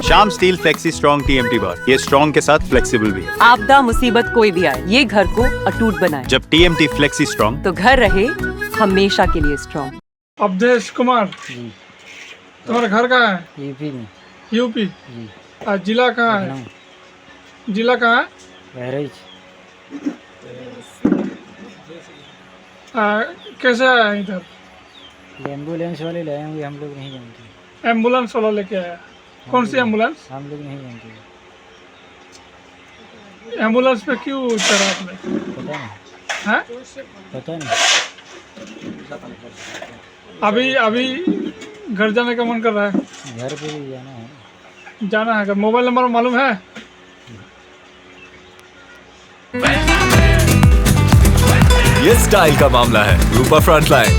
Shyam steel flexi strong TMT बार, ये strong के साथ फ्लेक्सिबल भी है। आपदा मुसीबत कोई भी आए, ये घर को अटूट बनाए। जब टीएमटी फ्लेक्सी स्ट्रॉन्ग, तो घर रहे हमेशा के लिए स्ट्रॉन्ग। अवधेश कुमार, तुम्हारा घर कहाँ है? यूपी में। यूपी। जिला कहाँ है? जिला कहाँ है? बहराइच। कैसे आया इधर? एम्बुलेंस वाले लाए होंगे, हम लोग नहीं जानते। एम्बुलेंस वाला लेके आया? कौन सी एम्बुलेंस? हम लोग नहीं जानते। एम्बुलेंस पे क्यों उतरा आपने? पता नहीं। हैं? पता नहीं। अभी घर जाने का मन कर रहा है? घर पे भी जाना है। जाना है। मोबाइल नंबर मालूम है? ये स्टाइल का मामला है। रूपा फ्रंटलाइन।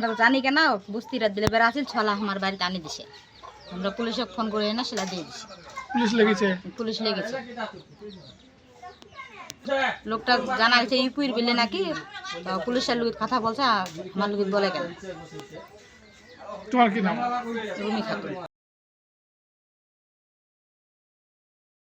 আমরা জানি কেন বুঝতে রাত দিলে বেড়া আছিল ছলা আমার বাড়িতে আনি দিছে আমরা পুলিশে ফোন করে না সেটা দিয়ে দিছি পুলিশ লেগেছে? পুলিশ লেগেছে লোকটা জানা গেছে ইউপির বিলে নাকি তো পুলিশের লোক কথা বলছে আমার লোক বলে কেন তোমার কি নাম? রুমি খাতুন।